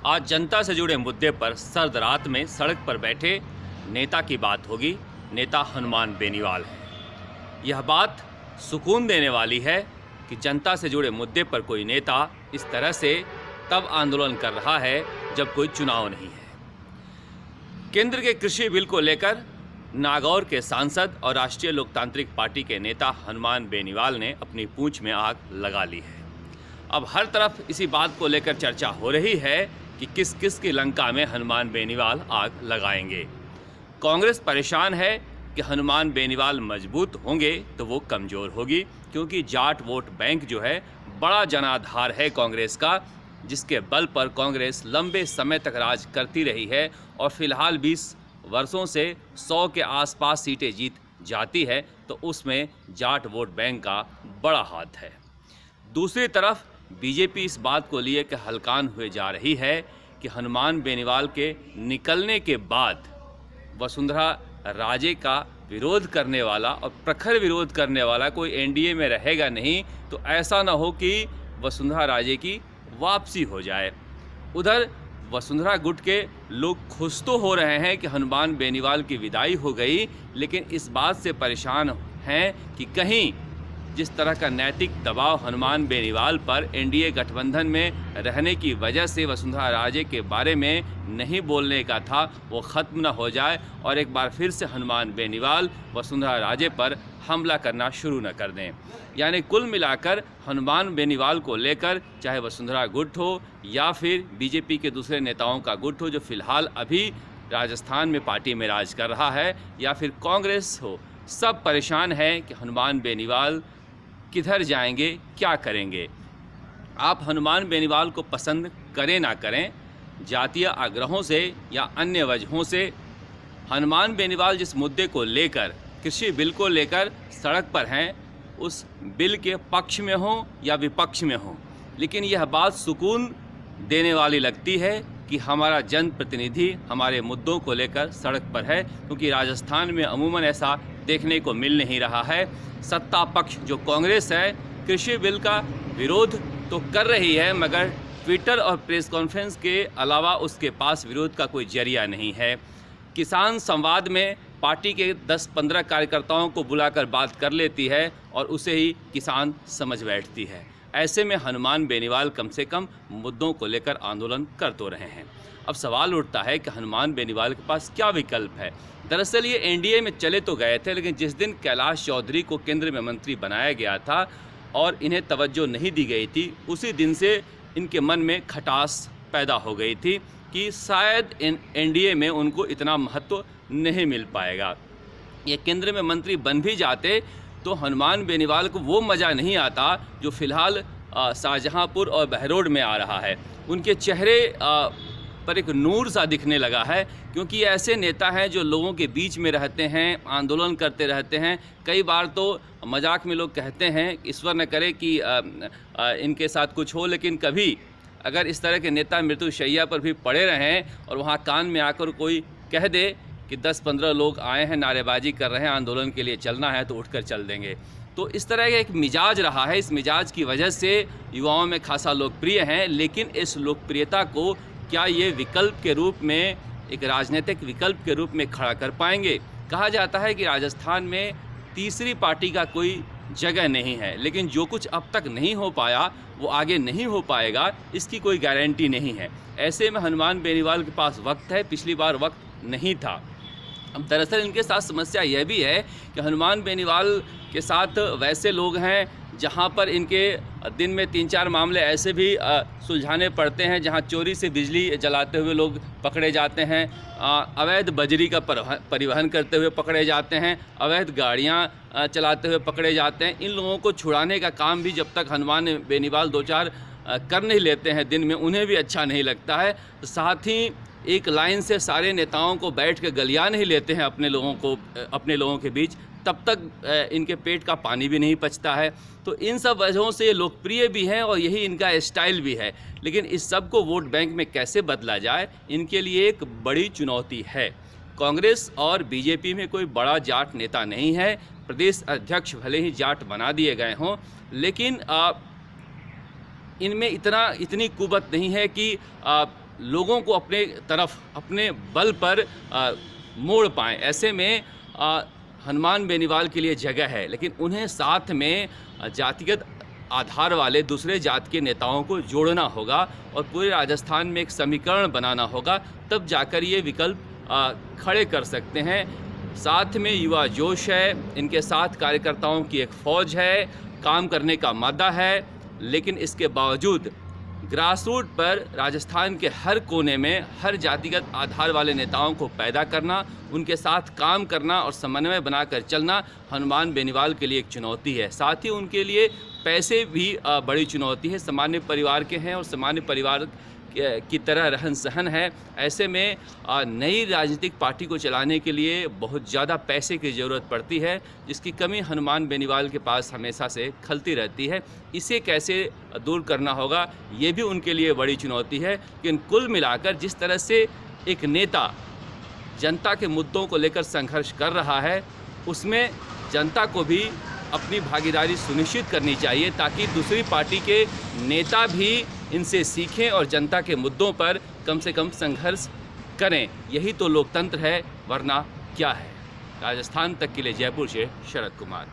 आज जनता से जुड़े मुद्दे पर सर्द रात में सड़क पर बैठे नेता की बात होगी। नेता हनुमान बेनीवाल है। यह बात सुकून देने वाली है कि जनता से जुड़े मुद्दे पर कोई नेता इस तरह से तब आंदोलन कर रहा है जब कोई चुनाव नहीं है। केंद्र के कृषि बिल को लेकर नागौर के सांसद और राष्ट्रीय लोकतांत्रिक पार्टी के नेता हनुमान बेनीवाल ने अपनी पूंछ में आग लगा ली है। अब हर तरफ इसी बात को लेकर चर्चा हो रही है कि किस किस की लंका में हनुमान बेनीवाल आग लगाएंगे। कांग्रेस परेशान है कि हनुमान बेनीवाल मजबूत होंगे तो वो कमज़ोर होगी, क्योंकि जाट वोट बैंक जो है बड़ा जनाधार है कांग्रेस का, जिसके बल पर कांग्रेस लंबे समय तक राज करती रही है और फिलहाल 20 वर्षों से 100 के आसपास सीटें जीत जाती है, तो उसमें जाट वोट बैंक का बड़ा हाथ है। दूसरी तरफ बीजेपी इस बात को लिए कि हलकान हुए जा रही है कि हनुमान बेनीवाल के निकलने के बाद वसुंधरा राजे का विरोध करने वाला और प्रखर विरोध करने वाला कोई एनडीए में रहेगा नहीं, तो ऐसा ना हो कि वसुंधरा राजे की वापसी हो जाए। उधर वसुंधरा गुट के लोग खुश तो हो रहे हैं कि हनुमान बेनीवाल की विदाई हो गई, लेकिन इस बात से परेशान हैं कि कहीं जिस तरह का नैतिक दबाव हनुमान बेनीवाल पर एनडीए गठबंधन में रहने की वजह से वसुंधरा राजे के बारे में नहीं बोलने का था, वो ख़त्म न हो जाए और एक बार फिर से हनुमान बेनीवाल वसुंधरा राजे पर हमला करना शुरू न कर दें। यानी कुल मिलाकर हनुमान बेनीवाल को लेकर चाहे वसुंधरा गुट हो या फिर बीजेपी के दूसरे नेताओं का गुट हो जो फ़िलहाल अभी राजस्थान में पार्टी में राज कर रहा है, या फिर कांग्रेस हो, सब परेशान हैं कि हनुमान बेनीवाल किधर जाएंगे, क्या करेंगे। आप हनुमान बेनीवाल को पसंद करें ना करें, जातीय आग्रहों से या अन्य वजहों से हनुमान बेनीवाल जिस मुद्दे को लेकर, कृषि बिल को लेकर सड़क पर हैं, उस बिल के पक्ष में हों या विपक्ष में हों, लेकिन यह बात सुकून देने वाली लगती है कि हमारा जनप्रतिनिधि हमारे मुद्दों को लेकर सड़क पर है, क्योंकि राजस्थान में अमूमन ऐसा देखने को मिल नहीं रहा है। सत्ता पक्ष जो कांग्रेस है कृषि बिल का विरोध तो कर रही है, मगर ट्विटर और प्रेस कॉन्फ्रेंस के अलावा उसके पास विरोध का कोई जरिया नहीं है। किसान संवाद में पार्टी के 10-15 कार्यकर्ताओं को बुलाकर बात कर लेती है और उसे ही किसान समझ बैठती है। ऐसे में हनुमान बेनीवाल कम से कम मुद्दों को लेकर आंदोलन कर तो रहे हैं। अब सवाल उठता है कि हनुमान बेनीवाल के पास क्या विकल्प है। दरअसल ये एनडीए में चले तो गए थे, लेकिन जिस दिन कैलाश चौधरी को केंद्र में मंत्री बनाया गया था और इन्हें तवज्जो नहीं दी गई थी, उसी दिन से इनके मन में खटास पैदा हो गई थी कि शायद एनडीए में उनको इतना महत्व नहीं मिल पाएगा। ये केंद्र में मंत्री बन भी जाते तो हनुमान बेनीवाल को वो मज़ा नहीं आता जो फ़िलहाल शाहजहांपुर और बहरोड में आ रहा है। उनके चेहरे पर एक नूर सा दिखने लगा है, क्योंकि ये ऐसे नेता हैं जो लोगों के बीच में रहते हैं, आंदोलन करते रहते हैं। कई बार तो मजाक में लोग कहते हैं, ईश्वर न करे कि इनके साथ कुछ हो, लेकिन कभी अगर इस तरह के नेता मृत्युशैया पर भी पड़े रहें और वहाँ कान में आकर कोई कह दे कि 10-15 लोग आए हैं, नारेबाजी कर रहे हैं, आंदोलन के लिए चलना है, तो उठकर चल देंगे। तो इस तरह का एक मिजाज रहा है। इस मिजाज की वजह से युवाओं में खासा लोकप्रिय हैं, लेकिन इस लोकप्रियता को क्या ये विकल्प के रूप में, एक राजनीतिक विकल्प के रूप में खड़ा कर पाएंगे। कहा जाता है कि राजस्थान में तीसरी पार्टी का कोई जगह नहीं है, लेकिन जो कुछ अब तक नहीं हो पाया वो आगे नहीं हो पाएगा, इसकी कोई गारंटी नहीं है। ऐसे में हनुमान बेनीवाल के पास वक्त है, पिछली बार वक्त नहीं था। अब दरअसल इनके साथ समस्या यह भी है कि हनुमान बेनीवाल के साथ वैसे लोग हैं जहां पर इनके दिन में 3-4 मामले ऐसे भी सुलझाने पड़ते हैं जहां चोरी से बिजली जलाते हुए लोग पकड़े जाते हैं, अवैध बजरी का परिवहन करते हुए पकड़े जाते हैं, अवैध गाड़ियां चलाते हुए पकड़े जाते हैं। इन लोगों को छुड़ाने का काम भी जब तक हनुमान बेनीवाल 2-4 कर नहीं लेते हैं दिन में, उन्हें भी अच्छा नहीं लगता है। साथ ही एक लाइन से सारे नेताओं को बैठ के गलिया नहीं लेते हैं अपने लोगों के बीच, तब तक इनके पेट का पानी भी नहीं पचता है। तो इन सब वजहों से ये लोकप्रिय भी हैं और यही इनका स्टाइल भी है। लेकिन इस सब को वोट बैंक में कैसे बदला जाए, इनके लिए एक बड़ी चुनौती है। कांग्रेस और बीजेपी में कोई बड़ा जाट नेता नहीं है। प्रदेश अध्यक्ष भले ही जाट बना दिए गए हों, लेकिन इनमें इतनी कुवत नहीं है कि लोगों को अपने तरफ अपने बल पर मोड़ पाएँ। ऐसे में हनुमान बेनीवाल के लिए जगह है, लेकिन उन्हें साथ में जातिगत आधार वाले दूसरे जात के नेताओं को जोड़ना होगा और पूरे राजस्थान में एक समीकरण बनाना होगा, तब जाकर ये विकल्प खड़े कर सकते हैं। साथ में युवा जोश है, इनके साथ कार्यकर्ताओं की एक फ़ौज है, काम करने का मादा है, लेकिन इसके बावजूद ग्रास रूट पर राजस्थान के हर कोने में हर जातिगत आधार वाले नेताओं को पैदा करना, उनके साथ काम करना और समन्वय बनाकर चलना हनुमान बेनीवाल के लिए एक चुनौती है। साथ ही उनके लिए पैसे भी बड़ी चुनौती है। सामान्य परिवार के हैं और सामान्य परिवार की तरह रहन सहन है। ऐसे में नई राजनीतिक पार्टी को चलाने के लिए बहुत ज़्यादा पैसे की ज़रूरत पड़ती है, जिसकी कमी हनुमान बेनीवाल के पास हमेशा से खलती रहती है। इसे कैसे दूर करना होगा, ये भी उनके लिए बड़ी चुनौती है। लेकिन कुल मिलाकर जिस तरह से एक नेता जनता के मुद्दों को लेकर संघर्ष कर रहा है, उसमें जनता को भी अपनी भागीदारी सुनिश्चित करनी चाहिए, ताकि दूसरी पार्टी के नेता भी इनसे सीखें और जनता के मुद्दों पर कम से कम संघर्ष करें। यही तो लोकतंत्र है, वरना क्या है। राजस्थान तक के लिए जयपुर से शरद कुमार।